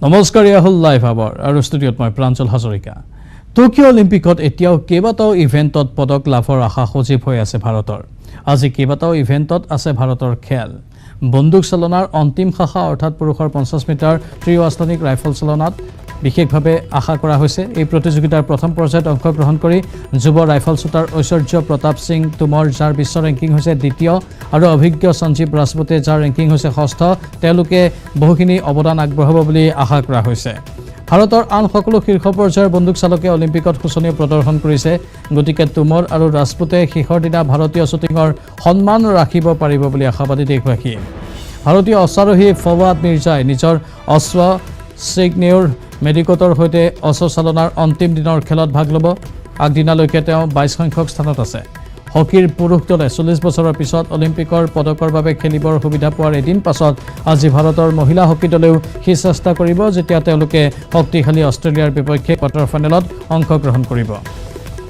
নমস্কাৰ, ইয়া হল live hour আৰু ষ্টুডিঅ'ত মই প্ৰাঞ্জল হাজৰিকা। টকিঅ' অলিম্পিকত এতিয়াও কেইবাটাও ইভেণ্টত পদক লাভৰ আশা সজীৱ হৈ আছে ভাৰতৰ। আজি কেইবাটাও ইভেণ্টত আছে ভাৰতৰ খেল। বন্দুক চালনাৰ অন্তিম শাখা অৰ্থাৎ পুৰুষৰ 50 মিটাৰ ত্ৰিঅস্থানিক ৰাইফল চালনাত বিশেষভাৱে আশা কৰা হৈছে। এই প্ৰতিযোগিতাৰ প্ৰথম পৰ্যায়ত অংশগ্ৰহণ কৰি যুৱ ৰাইফল শ্বুটাৰ ঐশ্বৰ্য প্ৰতাপ সিং তোমৰ, যাৰ বিশ্ব ৰেংকিং হৈছে দ্বিতীয়, আৰু অভিজ্ঞ সঞ্জীৱ ৰাজপুতে, যাৰ ৰেংকিং হৈছে ষষ্ঠ, তেওঁলোকে বহুখিনি অৱদান আগবঢ়াব বুলি আশা কৰা হৈছে। ভাৰতৰ আন সকলো শীৰ্ষ পৰ্যায়ৰ বন্দুক চালকে অলিম্পিকত শোচনীয় প্ৰদৰ্শন কৰিছে। গতিকে তোমৰ আৰু ৰাজপুতে শেষৰ দিনা ভাৰতীয় শ্বুটিঙৰ সন্মান ৰাখিব পাৰিব বুলি আশাবাদী দেশবাসীয়ে। ভাৰতীয় অশ্বাৰোহী ফৱাদ মিৰ্জাই নিজৰ অশ্ব চিগনেউৰ মেডিকোটৰ সৈতে অস্ত্ৰ চালনাৰ অন্তিম দিনৰ খেলত ভাগ ল'ব। আগদিনালৈকে তেওঁ 22 সংখ্যক স্থানত আছে। হকীৰ পুৰুষ দলে 40 বছৰৰ পিছত অলিম্পিকৰ পদকৰ বাবে খেলিবৰ সুবিধা পোৱাৰ এদিন পাছত আজি ভাৰতৰ মহিলা হকী দলেও সেই চেষ্টা কৰিব, যেতিয়া তেওঁলোকে শক্তিশালী অষ্ট্ৰেলিয়াৰ বিপক্ষে কোৱাৰ্টাৰ ফাইনেলত অংশগ্ৰহণ কৰিব।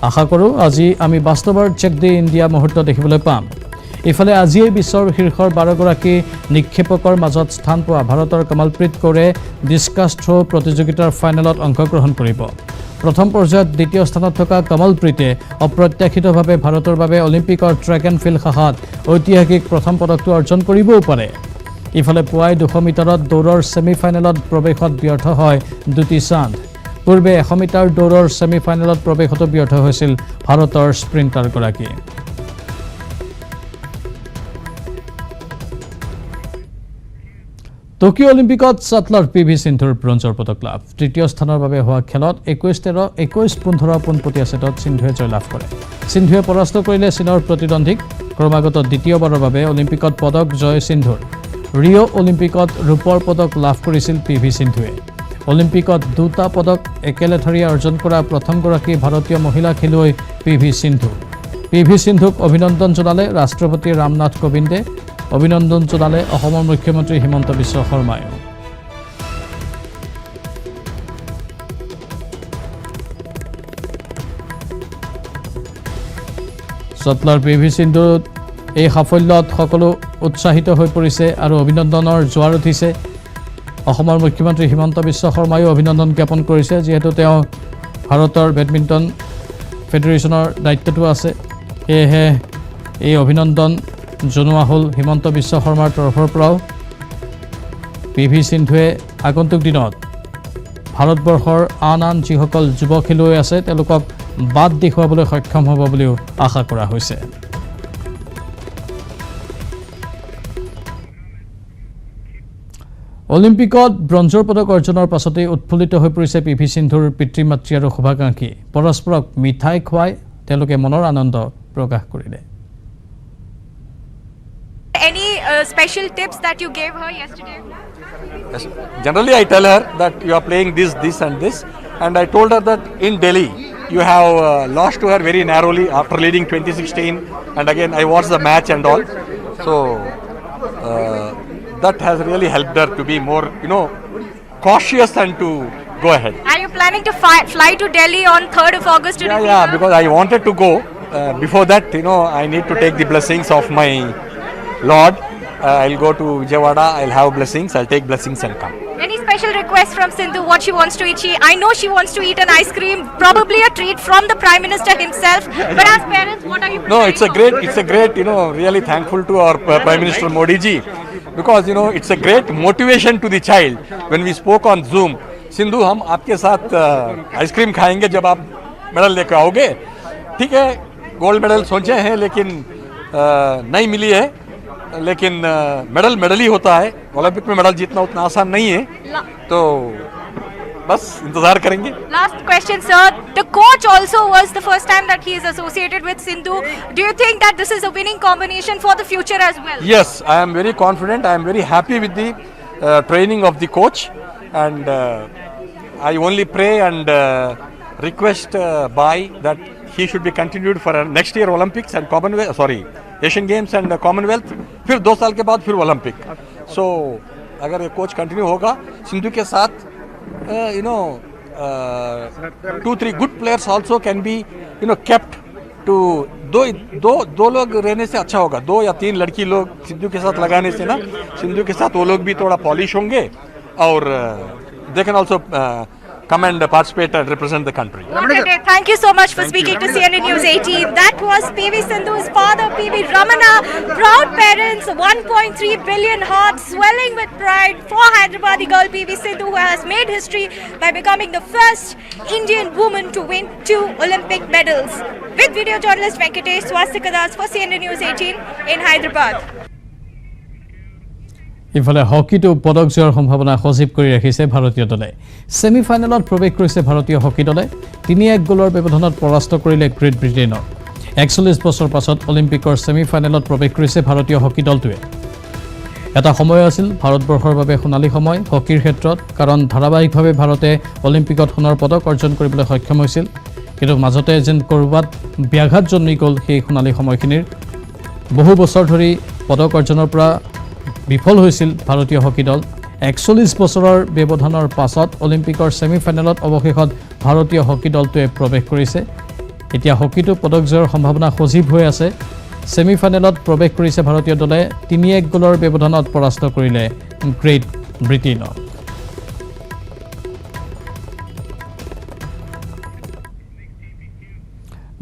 আশা কৰোঁ আজি আমি বাস্তৱৰ চেক দি ইণ্ডিয়া মুহূৰ্ত দেখিবলৈ পাম। ইফালে আজিয়েই বিশ্বৰ শীৰ্ষৰ 12গৰাকী নিক্ষেপকৰ মাজত স্থান পোৱা ভাৰতৰ কমলপ্ৰীত কৌৰে ডিস্কাছ থ্ৰ' প্ৰতিযোগিতাৰ ফাইনেলত অংশগ্ৰহণ কৰিব। প্ৰথম পৰ্যায়ত দ্বিতীয় স্থানত থকা কমলপ্ৰীতে অপ্ৰত্যাশিতভাৱে ভাৰতৰ বাবে অলিম্পিকৰ ট্ৰেক এণ্ড ফিল্ড শাখাত ঐতিহাসিক প্ৰথম পদকটো অৰ্জন কৰিবও পাৰে। ইফালে পুৱাই 200 মিটাৰত দৌৰৰ ছেমি ফাইনেলত প্ৰৱেশত ব্যৰ্থ হয় দ্যুতি চান্দ। পূৰ্বে 100 মিটাৰ দৌৰৰ ছেমি ফাইনেলত প্ৰৱেশতো ব্যৰ্থ হৈছিল ভাৰতৰ স্প্ৰিণ্টাৰগৰাকী। টকিঅ' অলিম্পিকত শ্বাটলাৰ পি.ভি. সিন্ধুৰ ব্ৰঞ্জৰ পদক লাভ। তৃতীয় স্থানৰ বাবে হোৱা খেলত 21-13, 21-15 পোনপটীয়া ছেটত সিন্ধুৱে জয়লাভ কৰে। সিন্ধুৱে পৰাস্ত কৰিলে চীনৰ প্ৰতিদ্বন্দ্বীক। ক্ৰমাগত দ্বিতীয়বাৰৰ বাবে অলিম্পিকত পদক জয় সিন্ধুৰ। ৰিঅ' অলিম্পিকত ৰূপৰ পদক লাভ কৰিছিল পি.ভি. সিন্ধুৱে। অলিম্পিকত 2টা পদক একেলেঠাৰিয়ে অৰ্জন কৰা প্ৰথমগৰাকী ভাৰতীয় মহিলা খেলুৱৈ পি.ভি. সিন্ধু। পি.ভি. সিন্ধুক অভিনন্দন জনালে ৰাষ্ট্ৰপতি ৰামনাথ কোবিন্দে। অভিনন্দন জনালে অসমৰ মুখ্যমন্ত্ৰী হিমন্ত বিশ্ব শৰ্মাই। Shuttler PV. সিন্ধুৰ এই সাফল্যত সকলো উৎসাহিত হৈ পৰিছে আৰু অভিনন্দনৰ জোৱাৰ উঠিছে। অসমৰ মুখ্যমন্ত্ৰী হিমন্ত বিশ্ব শৰ্মায়ো অভিনন্দন জ্ঞাপন কৰিছে, যিহেতু তেওঁ ভাৰতৰ বেডমিণ্টন ফেডাৰেশ্যনৰ দায়িত্বটো আছে। সেয়েহে এই অভিনন্দন জনোৱা হ'ল হিমন্ত বিশ্ব শৰ্মাৰ তৰফৰ পৰাও। পি.ভি. সিন্ধুৱে আগন্তুক দিনত ভাৰতবৰ্ষৰ আন যিসকল যুৱ খেলুৱৈ আছে তেওঁলোকক বাট দেখুৱাবলৈ সক্ষম হ'ব বুলিও আশা কৰা হৈছে। অলিম্পিকত ব্ৰঞ্জৰ পদক অৰ্জনৰ পাছতেই উৎফুল্লিত হৈ পৰিছে পি.ভি. সিন্ধুৰ পিতৃ মাতৃ আৰু শুভাকাংক্ষী। পৰস্পৰক মিঠাই খুৱাই তেওঁলোকে মনৰ আনন্দ প্ৰকাশ কৰিলে। Any special tips that you gave her yesterday? Yes. Generally, I tell her that you are playing this and this, and I told her that in Delhi you have lost to her very narrowly after leading 2016, and again I watched the match and all. So that has really helped her to be more, cautious and to go ahead. Are you planning to fly to Delhi on 3rd of August to defeat Yeah, her? because I wanted to go. Before that, I need to take the blessings of my Lord. I'll go to Vijayawada, I'll have blessings, I'll take blessings and come. Any special request from Sindhu, what she wants to eat? I know she wants to eat an ice cream, probably a treat from the Prime Minister himself. But as parents, what are you No, preparing it's a great, really thankful to our Prime Minister Modi ji, because it's a great motivation to the child. When we spoke on Zoom, Sindhu, हम आपके साथ ice cream खाएंगे जब आप medal लेकर आओगे। ठीक है, गोल्ड मेडल सोचे हैं लेकिन नहीं मिली है, लेकिन मेडल ही होता है। ओलंपिक में मेडल जीतना उतना आसान नहीं है, तो बस इंतजार करेंगे। Last question, sir. The coach also was the first time that he is associated with Sindhu. Do you think that this is a winning combination for the future as well? Yes, I am very confident. I am very happy with the training of the coach, and I only pray and request Bai that he should be continued for next year Olympics and Asian Games and Commonwealth. फिर 2 साल के बाद फिर Olympic. So अगर ये coach continue होगा सिंधु के साथ, 2-3 good players also can be kept to दो लोग रहने से अच्छा होगा। 2 या 3 लड़की लोग सिंधु के साथ लगाने से ना, सिंधु के साथ वो लोग भी थोड़ा पॉलिश होंगे और they can also come and participate and represent the country. What a day. Thank you so much for speaking to CNN News 18. That was PV Sindhu's father, PV Ramana. Proud parents, 1.3 billion hearts swelling with pride for Hyderabadi girl PV Sindhu, who has made history by becoming the first Indian woman to win 2 Olympic medals. With video journalist Venkatesh Swastikadas for CNN News 18 in Hyderabad. ইফালে হকিটো পদক জয়ৰ সম্ভাৱনা সজীৱ কৰি ৰাখিছে ভাৰতীয় দলে সেমিফাইনেলত প্ৰৱেশ কৰিছে ভাৰতীয় হকি দলে 3-1 গলৰ ব্যৱধানত পৰাস্ত কৰিলে গ্ৰেট ব্ৰিটেইনক 41 বছৰ পাছত অলিম্পিকৰ সেমিফাইনেলত প্ৰৱেশ কৰিছে ভাৰতীয় হকি দলটোৱে এটা সময় আছিল ভাৰতবৰ্ষৰ বাবে সোণালী সময় হকিৰ ক্ষেত্ৰত কাৰণ ধাৰাবাহিকভাৱে ভাৰতে অলিম্পিকত সোণৰ পদক অৰ্জন কৰিবলৈ সক্ষম হৈছিল কিন্তু মাজতে যেন কৰবাত ব্যাঘাত জন্মি গ'ল সেই সোণালী সময়খিনিৰ বহু বছৰ ধৰি পদক অৰ্জনৰ পৰা বিফল হৈছিল ভাৰতীয় হকি দল 41 বছৰৰ ব্যৱধানৰ পাছত অলিম্পিকৰ সেমিফাইনেলত অৱশেষত ভাৰতীয় হকি দলটোৱে প্ৰৱেশ কৰিছে এতিয়া হকিটো পদক জয়ৰ সম্ভাৱনা সজীৱ হৈ আছে সেমিফাইনেলত প্ৰৱেশ কৰিছে ভাৰতীয় দলে 3-1 গলৰ ব্যৱধানত পৰাস্ত কৰিলে গ্ৰেট ব্ৰিটেইনক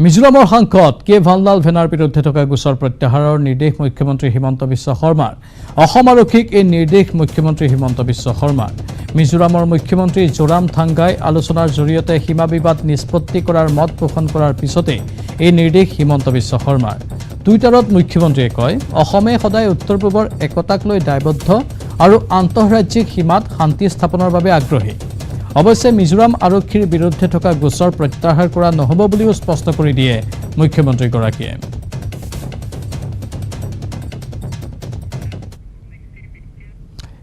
মিজোৰামৰ সাংসদ কে ভানলাল ভেনাৰ বিৰুদ্ধে থকা গোচৰ প্ৰত্যাহাৰৰ নিৰ্দেশ মুখ্যমন্ত্ৰী হিমন্ত বিশ্ব শৰ্মাৰ অসম আৰক্ষীক এই নিৰ্দেশ মুখ্যমন্ত্ৰী হিমন্ত বিশ্ব শৰ্মাৰ মিজোৰামৰ মুখ্যমন্ত্ৰী জোৰাম থাংগাই আলোচনাৰ জৰিয়তে সীমা বিবাদ নিষ্পত্তি কৰাৰ মত পোষণ কৰাৰ পিছতে এই নিৰ্দেশ হিমন্ত বিশ্ব শৰ্মাৰ টুইটাৰত মুখ্যমন্ত্ৰীয়ে কয় অসমে সদায় উত্তৰ পূবৰ একতাক লৈ দায়বদ্ধ আৰু আন্তঃৰাজ্যিক সীমাত শান্তি স্থাপনৰ বাবে আগ্ৰহী অৱশ্যে মিজোৰাম আৰক্ষীৰ বিৰুদ্ধে থকা গোচৰ প্ৰত্যাহাৰ কৰা নহ'ব বুলিও স্পষ্ট কৰি দিয়ে মুখ্যমন্ত্ৰীগৰাকীয়ে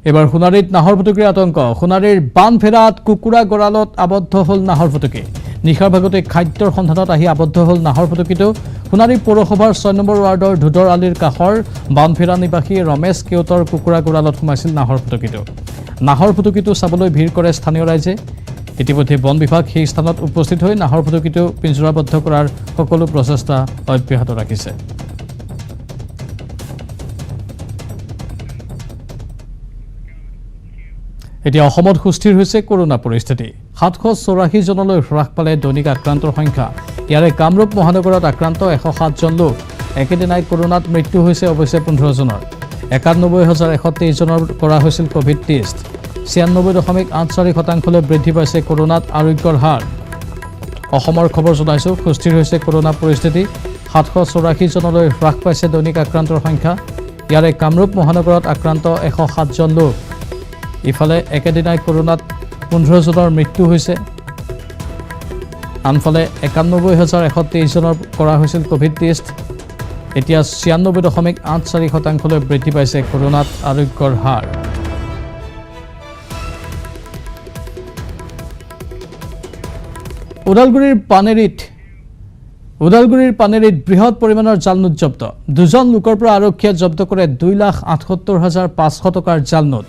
এবাৰ সোণাৰীত নাহৰ ফুটুকীৰ আতংক সোণাৰীৰ বানফেৰাত কুকুৰা গঁৰালত আবদ্ধ হ'ল নাহৰ ফুটুকী নিশাৰ ভাগতে খাদ্যৰ সন্ধানত আহি আবদ্ধ হ'ল নাহৰ ফুটুকীটো সোণাৰী পৌৰসভাৰ 6 নম্বৰ ৱাৰ্ডৰ ধুদৰ আলিৰ কাষৰ বানফেৰা নিবাসী ৰমেশ কেওটৰ কুকুৰা গঁৰালত সোমাইছিল নাহৰ ফুটুকীটো নাহৰ ফুটুকীটো চাবলৈ ভিৰ কৰে স্থানীয় ৰাইজে ইতিমধ্যে বন বিভাগ সেই স্থানত উপস্থিত হৈ নাহৰ ফুটুকীটো পিঞ্জৰাবদ্ধ কৰাৰ সকলো প্ৰচেষ্টা অব্যাহত ৰাখিছে এতিয়া অসমত সুস্থিৰ হৈছে কৰোনা পৰিস্থিতি 784 জনলৈ হ্ৰাস পালে দৈনিক আক্ৰান্তৰ সংখ্যা ইয়াৰে কামৰূপ মহানগৰত আক্ৰান্ত 107 জন লোক একেদিনাই কৰোনাত মৃত্যু হৈছে অৱশ্যে 15 জনৰ 91,123 জনৰ কৰা হৈছিল কোভিড টেষ্ট 96.84% বৃদ্ধি পাইছে কৰোনাত আৰোগ্যৰ হাৰ অসমৰ খবৰ জনাইছো সুস্থিৰ হৈছে কৰোনা পৰিস্থিতি 784 জনলৈ হ্ৰাস পাইছে দৈনিক আক্ৰান্তৰ সংখ্যা ইয়াৰে কামৰূপ মহানগৰত আক্ৰান্ত 107 জন লোক ইফালে একেদিনাই কৰোনাত 15 জনৰ মৃত্যু হৈছে আনফালে 91,123 জনৰ কৰা হৈছিল কোভিড টেষ্ট এতিয়া 96.84% বৃদ্ধি পাইছে কৰোনাত আৰোগ্যৰ হাৰ ওদালগুৰিৰ পানেৰীত বৃহৎ পৰিমাণৰ জাল নোট জব্দ দুজন লোকৰ পৰা আৰক্ষীয়ে জব্দ কৰে 2,78,500 টকাৰ জাল নোট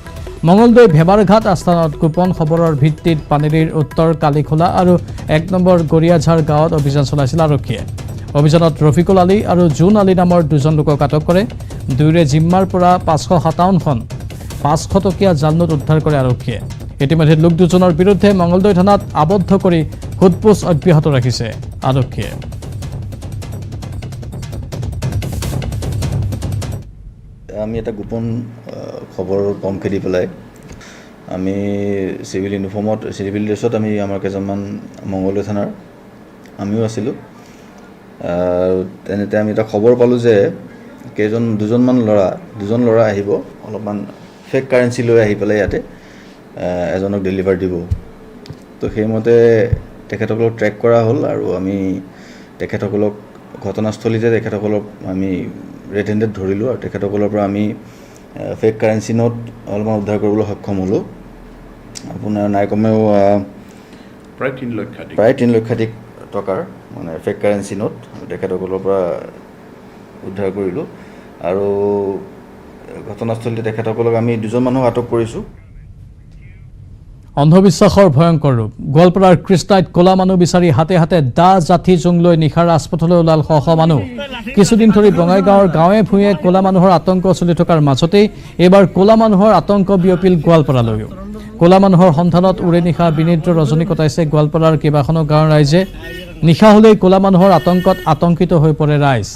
মঙলদৈ ভেবাৰঘাট আস্থানত গোপন খবৰৰ ভিত্তিত পানেৰীৰ উত্তৰ কালিখোলা আৰু 1 নম্বৰ গৰিয়াঝাৰ গাঁৱত অভিযান চলাইছিল আৰক্ষীয়ে অভিযানত ৰফিকুল আলী আৰু জুন আলী নামৰ দুজন লোকক আটক কৰে দুয়োৰে জিম্মাৰ পৰা 557খন 500 টকীয়া জাল নোট উদ্ধাৰ কৰে আৰক্ষীয়ে ইতিমধ্যে লোক দুজনৰ বিৰুদ্ধে মঙলদৈ থানাত আবদ্ধ কৰি সোধপোছ অব্যাহত ৰাখিছে আৰক্ষীয়ে আমি এটা গোপন খবৰ কম খেদি পেলাই আমি চিভিল ইউনিফৰ্মত চিভিল ড্ৰেছত আমি আমাৰ কেইজনমান মঙলদৈ থানাৰ আমিও আছিলোঁ তেনেতে আমি এটা খবৰ পালোঁ যে দুজন ল'ৰা আহিব অলপমান ফেক কাৰেঞ্চি লৈ আহি পেলাই ইয়াতে এজনক ডেলিভাৰ দিব তো সেইমতে তেখেতসকলক ট্ৰেক কৰা হ'ল আৰু আমি তেখেতসকলক ঘটনাস্থলীতে তেখেতসকলক আমি ৰেড হেণ্ডেড ধৰিলোঁ আৰু তেখেতসকলৰ পৰা আমি ফেক কাৰেঞ্চি নোট অলপমান উদ্ধাৰ কৰিবলৈ সক্ষম হ'লোঁ আপোনাৰ নাই কমেও প্ৰায় 3 লক্ষাধিক টকাৰ মানে ফেক কাৰেঞ্চি নোট তেখেতসকলৰ পৰা উদ্ধাৰ কৰিলোঁ আৰু ঘটনাস্থলীতে তেখেতসকলক আমি দুজন মানুহক আটক কৰিছোঁ অন্ধবিশ্বাসৰ ভয়ংকৰ ৰূপ গোৱালপাৰাৰ কৃষ্ণাইত ক'লা মানুহ বিচাৰি হাতে হাতে দা জাঠি জোং লৈ নিশাৰ ৰাজপথলৈ ওলাল শ মানুহ কিছুদিন ধৰি বঙাইগাঁৱৰ গাঁৱে ভূঞে ক'লা মানুহৰ আতংক চলি থকাৰ মাজতেই এইবাৰ ক'লা মানুহৰ আতংক বিয়পিল গোৱালপাৰালৈও ক'লা মানুহৰ সন্ধানত উৰে নিশা বিনিদ্ৰ ৰজনী কটাইছে গোৱালপাৰাৰ কেইবাখনো গাঁৱৰ ৰাইজে নিশা হ'লেই ক'লা মানুহৰ আতংকত আতংকিত হৈ পৰে ৰাইজ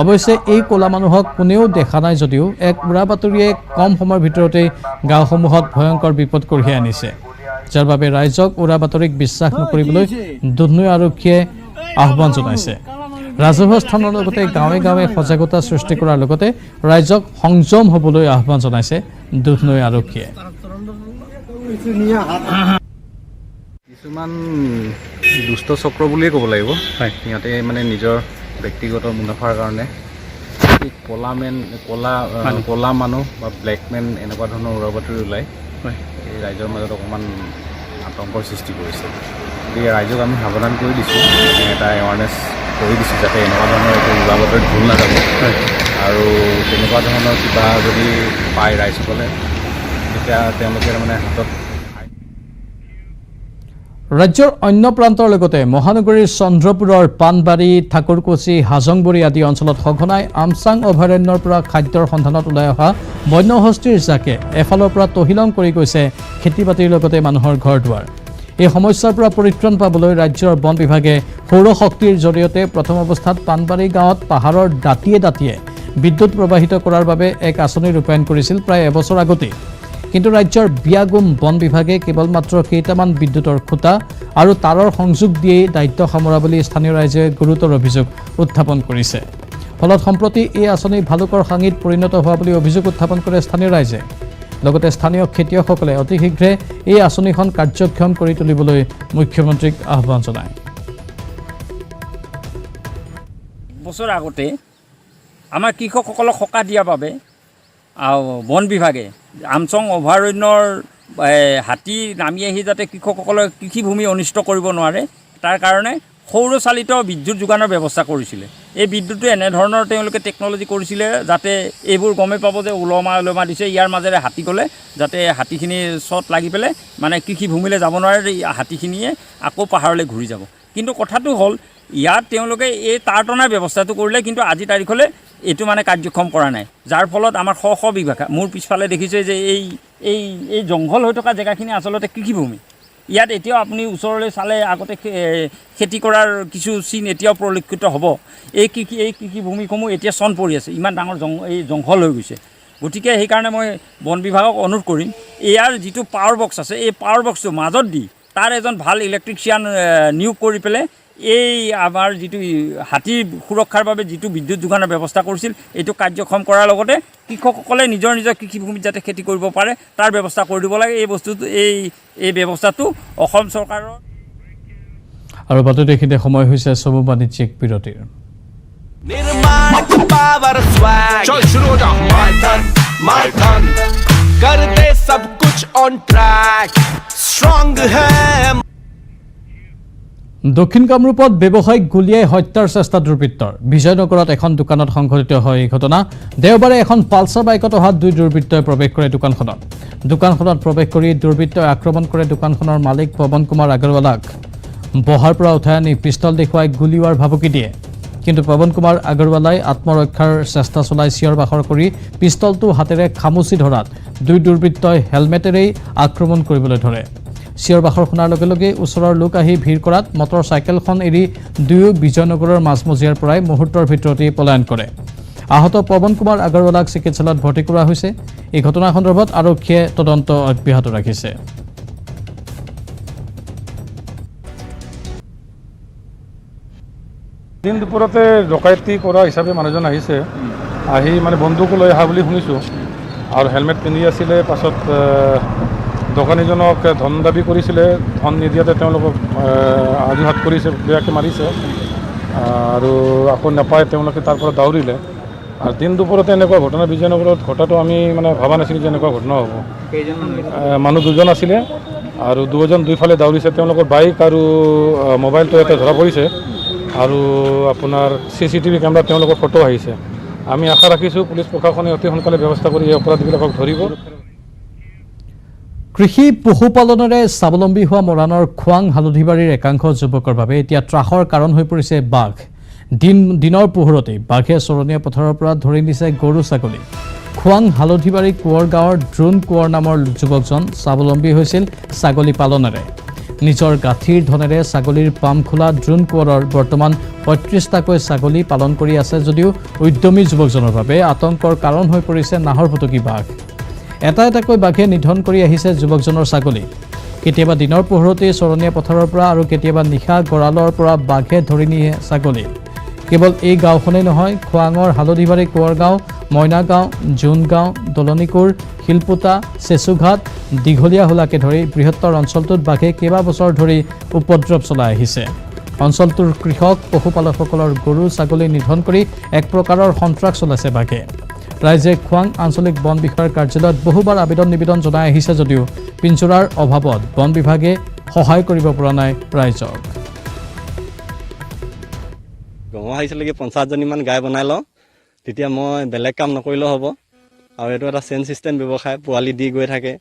অৱশ্যে এই ক'লা মানুহক কোনেও দেখা নাই যদিও এক উৰা বাতৰিয়ে কম সময়ৰ ভিতৰতেই গাঁওসমূহত ভয়ংকৰ বিপদ কঢ়িয়াই আনিছে যাৰ বাবে ৰাইজক উৰা বাতৰিক বিশ্বাস নকৰিবলৈ দুধনৈ আৰক্ষীয়ে আহ্বান জনাইছে ৰাজহুৱা স্থানৰ লগতে গাঁৱে গাঁৱে সজাগতা সৃষ্টি কৰাৰ লগতে ৰাইজক সংযম হ'বলৈ আহ্বান জনাইছে দুধনৈ আৰক্ষীয়ে কিছুমান দুষ্ট চক্ৰ বুলিয়ে ক'ব লাগিব সিহঁতে মানে নিজৰ ব্যক্তিগত মুনাফাৰ কাৰণে ক'লা মানুহ বা ব্লেকমেন এনেকুৱা ধৰণৰ উৰা বাতৰি ওলাই এই ৰাইজৰ মাজত অকণমান আতংকৰ সৃষ্টি কৰিছে গতিকে ৰাইজক আমি সাৱধান কৰি দিছোঁ এটা এৱাৰনেছ কৰি দিছোঁ যাতে এনেকুৱা ধৰণৰ একো উৰা বাতৰিত ভুল নাযাব আৰু তেনেকুৱা ধৰণৰ কিবা যদি পায় ৰাইজসকলে তেতিয়া তেওঁলোকে মানে হাতত ৰাজ্যৰ অন্য প্ৰান্তৰ লগতে মহানগৰীৰ চন্দ্ৰপুৰৰ পাণবাৰী ঠাকুৰকুছি হাজংবৰী আদি অঞ্চলত সঘনাই আমচাং অভয়াৰণ্যৰ পৰা খাদ্যৰ সন্ধানত ওলাই অহা বন্যহস্তীৰ জাকে এফালৰ পৰা তহিলং কৰি গৈছে খেতি বাতিৰ লগতে মানুহৰ ঘৰ দুৱাৰ এই সমস্যাৰ পৰা পৰিত্ৰাণ পাবলৈ ৰাজ্যৰ বন বিভাগে সৌৰশক্তিৰ জৰিয়তে প্ৰথম অৱস্থাত পাণবাৰী গাঁৱত পাহাৰৰ দাঁতিয়ে বিদ্যুৎ প্ৰবাহিত কৰাৰ বাবে এক আঁচনি ৰূপায়ণ কৰিছিল প্ৰায় এবছৰ আগতেই কিন্তু ৰাজ্যৰ বিয়াগুম বন বিভাগে কেৱল মাত্ৰ কেইটামান বিদ্যুতৰ খুঁটা আৰু তাৰৰ সংযোগ দিয়েই দায়িত্ব সামৰা বুলি স্থানীয় ৰাইজে গুৰুতৰ অভিযোগ উত্থাপন কৰিছে ফলত সম্প্ৰতি এই আঁচনি ভালুকৰ সাঙিত পৰিণত হোৱা বুলি অভিযোগ উত্থাপন কৰে স্থানীয় ৰাইজে লগতে স্থানীয় খেতিয়কসকলে অতি শীঘ্ৰে এই আঁচনিখন কাৰ্যক্ষম কৰি তুলিবলৈ মুখ্যমন্ত্ৰীক আহ্বান জনায় বছৰ আগতে আমাৰ কৃষকসকলক সকাহ দিয়াৰ বাবে বন বিভাগে আমচং অভয়াৰণ্যৰ হাতী নামি আহি যাতে কৃষকসকলৰ কৃষিভূমি অনিষ্ট কৰিব নোৱাৰে তাৰ কাৰণে সৌৰচালিত বিদ্যুৎ যোগানৰ ব্যৱস্থা কৰিছিলে এই বিদ্যুৎটো এনেধৰণৰ তেওঁলোকে টেকন'লজি কৰিছিলে যাতে এইবোৰ গমেই পাব যে ওলমা দিছে ইয়াৰ মাজেৰে হাতী গ'লে যাতে হাতীখিনি শ্বট লাগি পেলাই মানে কৃষিভূমিলৈ যাব নোৱাৰে হাতীখিনিয়ে আকৌ পাহাৰলৈ ঘূৰি যাব কিন্তু কথাটো হ'ল ইয়াত তেওঁলোকে এই তাঁৰ টনাৰ ব্যৱস্থাটো কৰিলে কিন্তু আজি তাৰিখলৈ এইটো মানে কাৰ্যক্ষম কৰা নাই যাৰ ফলত আমাৰ শ বিঘা মোৰ পিছফালে দেখিছে যে এই জংঘল হৈ থকা জেগাখিনি আচলতে কৃষিভূমি ইয়াত এতিয়াও আপুনি ওচৰলৈ চালে আগতে খেতি কৰাৰ কিছু চিন এতিয়াও পৰিলক্ষিত হ'ব এই কৃষিভূমিসমূহ এতিয়া চন পৰি আছে ইমান ডাঙৰ এই জংঘল হৈ গৈছে গতিকে সেইকাৰণে মই বন বিভাগক অনুৰোধ কৰিম ইয়াৰ যিটো পাৱাৰ বক্স আছে এই পাৱাৰ বক্সটো মাজত দি তাৰ এজন ভাল ইলেক্ট্ৰিচিয়ান নিয়োগ কৰি পেলাই এই আমাৰ যিটো হাতীৰ সুৰক্ষাৰ বাবে যিটো বিদ্যুৎ যোগানৰ ব্যৱস্থা কৰিছিল এইটো কাৰ্যক্ষম কৰাৰ লগতে কৃষকসকলে নিজৰ কৃষিভূমিত যাতে খেতি কৰিব পাৰে তাৰ ব্যৱস্থা কৰি দিব লাগে এই বস্তুটো এই ব্যৱস্থাটো অসম চৰকাৰৰ আৰু বাতৰি দেখিতে সময় হৈছে চমু বাণিজ্যিক বিৰতিৰ निर्माण का पावर स्वैग चल शुरू हो जा माय टर्न कर दे सब कुछ ऑन ट्रैक स्ट्रांग है দক্ষিণ কামৰূপত ব্যৱসায়িক গুলিয়াই হত্যাৰ চেষ্টা দুৰ্বৃত্তৰ বিজয়নগৰত এখন দোকানত সংঘটিত হয় এই ঘটনা দেওবাৰে এখন পালচাৰ বাইকত অহা দুই দুৰ্বৃত্তই প্ৰৱেশ কৰে দোকানখনত প্ৰৱেশ কৰি দুৰ্বৃত্তই আক্ৰমণ কৰে দোকানখনৰ মালিক পৱন কুমাৰ আগৰৱালাক বহাৰ পৰা উঠাই আনি পিষ্টল দেখুৱাই গুলীওৱাৰ ভাবুকি দিয়ে কিন্তু পৱন কুমাৰ আগৰৱালাই আত্মৰক্ষাৰ চেষ্টা চলাই চিঞৰ বাখৰ কৰি পিষ্টলটো হাতেৰে খামুচি ধৰাত দুই দুৰ্বৃত্তই হেলমেটেৰেই আক্ৰমণ কৰিবলৈ ধৰে চিঞৰ বাখৰ শুনাৰ লগে লগে ওচৰৰ লোক আহি ভিৰ কৰাত মটৰ চাইকেলখন এৰি দুয়ো বিজয়নগৰৰ মাজমজিয়াৰ পৰাই মুহূৰ্তৰ ভিতৰতেই পলায়ন কৰে আহত পৱন কুমাৰ আগৰৱালাক চিকিৎসালয়ত ভৰ্তি কৰা হৈছে এই ঘটনা সন্দৰ্ভত আৰক্ষীয়ে তদন্ত অব্যাহত ৰাখিছে দিন দুপৰতে ডকাইতি কৰা হিচাপে মানুহজন আহিছে আহি মানে বন্দুক লৈ অহা বুলি শুনিছোঁ আৰু হেলমেট পিন্ধি আছিলে পাছত দোকানীজনক ধন দাবী কৰিছিলে ধন নিদিয়াতে তেওঁলোকক আঘাত কৰিছে বেয়াকৈ মাৰিছে আৰু আকৌ নাপায় তেওঁলোকে তাৰ পৰা দাউৰিলে আৰু দিন দুপৰতে এনেকুৱা ঘটনা বিজয়নগৰত ঘটাটো আমি মানে ভবা নাছিলোঁ যে এনেকুৱা ঘটনা হ'ব মানুহ দুজন আছিলে আৰু দুইফালে দাউৰিছে তেওঁলোকৰ বাইক আৰু মোবাইলটো ইয়াতে ধৰা পৰিছে আৰু আপোনাৰ CCTV কেমেৰাত তেওঁলোকৰ ফটো আহিছে আমি আশা ৰাখিছোঁ পুলিচ প্ৰশাসনে অতি সোনকালে ব্যৱস্থা কৰি এই অপৰাধীবিলাকক ধৰিব কৃষি পশুপালনেৰে স্বাৱলম্বী হোৱা মৰাণৰ খোৱাং হালধিবাৰীৰ একাংশ যুৱকৰ বাবে এতিয়া ত্ৰাসৰ কাৰণ হৈ পৰিছে বাঘ দিনৰ পোহৰতেই বাঘে চৰণীয়া পথাৰৰ পৰা ধৰি নিছে গৰু ছাগলী খোৱাং হালধিবাৰী কোঁৱৰ গাঁৱৰ দ্ৰোণ কোঁৱৰ নামৰ যুৱকজন স্বাৱলম্বী হৈছিল ছাগলী পালনেৰে নিজৰ গাঁঠিৰ ধনেৰে ছাগলীৰ পাম খোলা দ্ৰোণ কোঁৱৰৰ বৰ্তমান ৩৫টাকৈ ছাগলী পালন কৰি আছে যদিও উদ্যমী যুৱকজনৰ বাবে আতংকৰ কাৰণ হৈ পৰিছে নাহৰফুটুকী বাঘ এটা এটাকৈ বাঘে নিধন কৰি আহিছে যুৱকজনৰ ছাগলী কেতিয়াবা দিনৰ পোহৰতেই চৰণীয়া পথাৰৰ পৰা আৰু কেতিয়াবা নিশা গঁৰালৰ পৰা বাঘে ধৰি নিয়ে ছাগলী কেৱল এই গাঁওখনেই নহয় খোৱাঙৰ হালধিবাৰী কোঁৱৰ গাঁও মইনা গাঁও জোন গাঁও দলনিকুৰ শিলপুতা চেচুঘাট দীঘলীয়া হোলাকে ধৰি বৃহত্তৰ অঞ্চলটোত বাঘে কেইবাবছৰ ধৰি উপদ্ৰৱ চলাই আহিছে অঞ্চলটোৰ কৃষক পশুপালকসকলৰ গৰু ছাগলী নিধন কৰি এক প্ৰকাৰৰ সন্ত্ৰাস চলাইছে বাঘে ৰাইজে খোৱাং আঞ্চলিক বন বিষয়াৰ কাৰ্যালয়ত বহুবাৰ নিবেদন জনাই আহিছে যদিও পিঞ্জৰাৰ অভাৱত বন বিভাগে সহায় কৰিব পৰা নাই ৰাইজক গাঁও আহিছিলে কি 50জনীমান গাই বনাই লওঁ তেতিয়া মই বেলেগ কাম নকৰিলেও হ'ব আৰু এইটো এটা চেইন চিষ্টেম ব্যৱসায় পোৱালি দি গৈ থাকে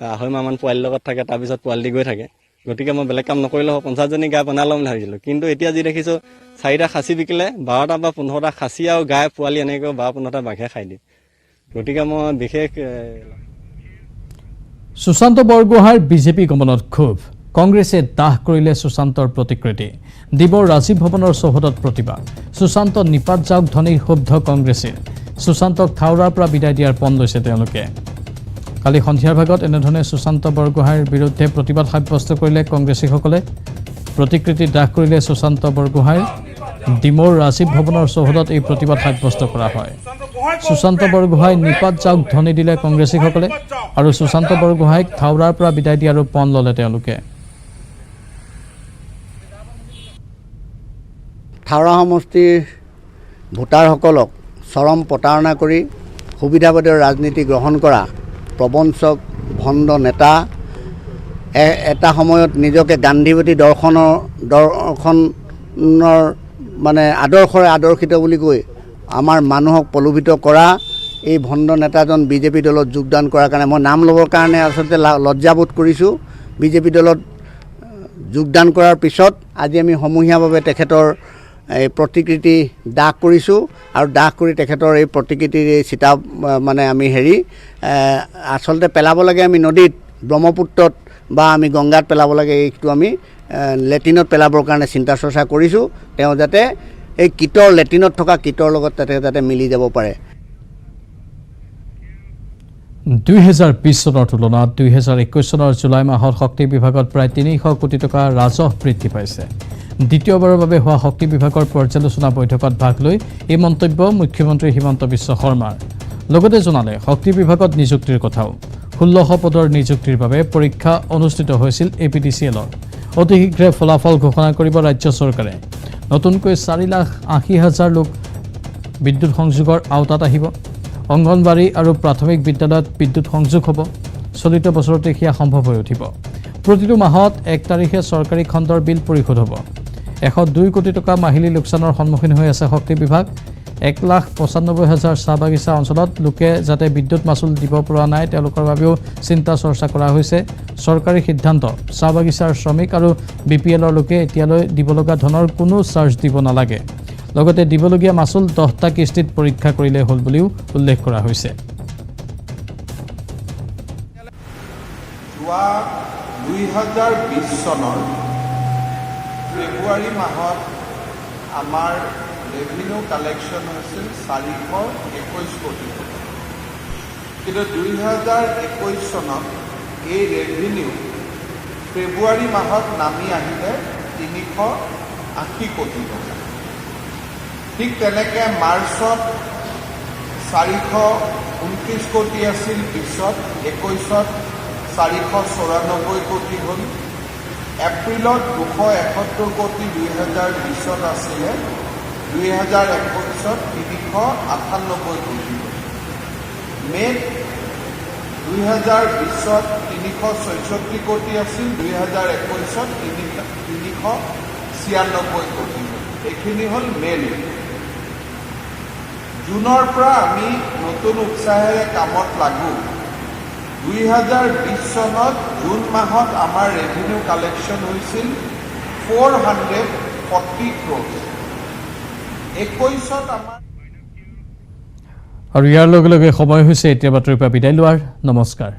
2.5 মাহমান পোৱালিৰ লগত থাকে তাৰপিছত পোৱালি দি গৈ থাকে গতিকে মই বেলেগ কাম নকৰিলেও হ'ব 50জনী গাই বনাই ল'ম বুলি ভাবিছিলোঁ কিন্তু এতিয়া যি দেখিছোঁ 4টা খাচী বিকিলে 12টা বা 15টা খাচী আৰু গাই পোৱালি এনেকৈ 12-15টা বাঘে খাই দিয়ে গতিকে মই বিশেষ সুশান্ত বৰগোহাঁইৰ বিজেপি গমনত ক্ষোভ কংগ্ৰেছে দাহ কৰিলে সুশান্তৰ প্ৰতিকৃতি দিবৰ ৰাজীৱ ভৱনৰ চৌহদত প্ৰতিবাদ সুশান্ত নিপাত যাওক ধনীৰ ক্ষুব্ধ কংগ্ৰেছে সুশান্তক থাউৰাৰ পৰা বিদায় দিয়াৰ পণ লৈছে তেওঁলোকে কালি সন্ধিয়াৰ ভাগত এনেধৰণে সুশান্ত বৰগোহাঁইৰ বিৰুদ্ধে প্ৰতিবাদ সাব্যস্ত কৰিলে কংগ্ৰেছীসকলে প্ৰতিকৃতি দাহ কৰিলে সুশান্ত বৰগোহাঁইৰ ডিমৰ ৰাজীৱ ভৱনৰ চৌহদত এই প্ৰতিবাদ সাব্যস্ত কৰা হয় সুশান্ত বৰগোহাঁই নিপাত যাওক ধনী দিলে কংগ্ৰেছীসকলে আৰু সুশান্ত বৰগোহাঁইক থাউৰাৰ পৰা বিদায় দিয়াৰো পণ ল'লে তেওঁলোকে থাউৰা সমষ্টিৰ ভোটাৰসকলক চৰম প্ৰতাৰণা কৰি সুবিধাবাদী ৰাজনীতি গ্ৰহণ কৰা প্ৰবঞ্চক ভণ্ড নেতা এটা সময়ত নিজকে গান্ধীবাদী দৰ্শনৰ মানে আদৰ্শৰে আদৰ্শিত বুলি কৈ আমাৰ মানুহক প্ৰলোভিত কৰা এই ভণ্ড নেতাজন বিজেপি দলত যোগদান কৰাৰ কাৰণে মই নাম ল'বৰ কাৰণে আচলতে লজ্জাবোধ কৰিছোঁ বিজেপি দলত যোগদান কৰাৰ পিছত আজি আমি সমূহীয়াভাৱে তেখেতৰ এই প্ৰতিকৃতি দাহ কৰিছোঁ আৰু দাহ কৰি তেখেতৰ এই প্ৰতিকৃতিৰ এই চিতা মানে আমি আচলতে পেলাব লাগে আমি নদীত ব্ৰহ্মপুত্ৰত বা আমি গংগাত পেলাব লাগে এইটো আমি লেট্ৰিনত পেলাবৰ কাৰণে চিন্তা চৰ্চা কৰিছোঁ তেওঁ যাতে এই কীটৰ লেট্ৰিনত থকা কীটৰ লগত যাতে মিলি যাব পাৰে 2020 চনৰ তুলনাত 2021 চনৰ জুলাই মাহত শক্তি বিভাগত প্ৰায় 300 কোটি টকা ৰাজহ বৃদ্ধি পাইছে দ্বিতীয়বাৰৰ বাবে হোৱা শক্তি বিভাগৰ পৰ্যালোচনা বৈঠকত ভাগ লৈ এই মন্তব্য মুখ্যমন্ত্ৰী হিমন্ত বিশ্ব শৰ্মাৰ লগতে জনালে শক্তি বিভাগত নিযুক্তিৰ কথাও 1600 পদৰ নিযুক্তিৰ বাবে পৰীক্ষা অনুষ্ঠিত হৈছিল এপিডিচিএলৰ অতি শীঘ্ৰে ফলাফল ঘোষণা কৰিব ৰাজ্য চৰকাৰে নতুনকৈ 4,80,000 লোক বিদ্যুৎ সংযোগৰ আওতাত আহিব অংগনবাড়ী আৰু প্ৰাথমিক বিদ্যালয়ত বিদ্যুৎ সংযোগ হ'ব চলিত বছৰতে সেয়া সম্ভৱ হৈ উঠিব প্ৰতিটো মাহত 1 তাৰিখে চৰকাৰী খণ্ডৰ বিল পৰিশোধ হ'ব 102 কোটি টকা মাহিলী লোকচানৰ সন্মুখীন হৈ আছে শক্তি বিভাগ 1,95,000 চাহ বাগিচা অঞ্চলত লোকে যাতে বিদ্যুৎ মাচুল দিব পৰা নাই তেওঁলোকৰ বাবেও চিন্তা চৰ্চা কৰা হৈছে চৰকাৰী সিদ্ধান্ত চাহ বাগিচাৰ শ্ৰমিক আৰু বিপিএলৰ লোকে এতিয়ালৈ দিবলগা ধনৰ কোনো চাৰ্জ দিব নালাগে লগতে দিবলগীয়া মাচুল 10টা কিস্তিত পৰীক্ষা কৰিলে হ'ল বুলিও উল্লেখ কৰা হৈছে 2020 চনৰ ফেব্ৰুৱাৰী মাহত আমাৰ ৰেভিনিউ কালেকশ্যন হৈছিল 421 কোটি কিন্তু 2021 চনত এই ৰেভিনিউ ফেব্ৰুৱাৰী মাহত নামি আহিলে 380 কোটি টকা ঠিক তেনেকৈ মাৰ্চত 429 কোটি আছিল পিছত 21ত 494 কোটি হ'ল এপ্ৰিলত 271 কোটি 2020ত আছিলে 2021ত 398 কোটি মে'ত 2020ত 366 কোটি আছিল 2021ত 396 কোটি এইখিনি হ'ল মে'ত জুনৰ পৰা আমি নতুন উৎসাহেৰে কামত লাগো 2020 চনত জুন মাহত আমাৰ ৰেভিনিউ কালেকশ্যন হৈছিল 440 ক্ৰ'ৰ 21ত আমাৰ আৰু ইয়াৰ লগে লগে সময় হৈছে এতিয়া বাতৰিৰ পৰা বিদায় লোৱাৰ নমস্কাৰ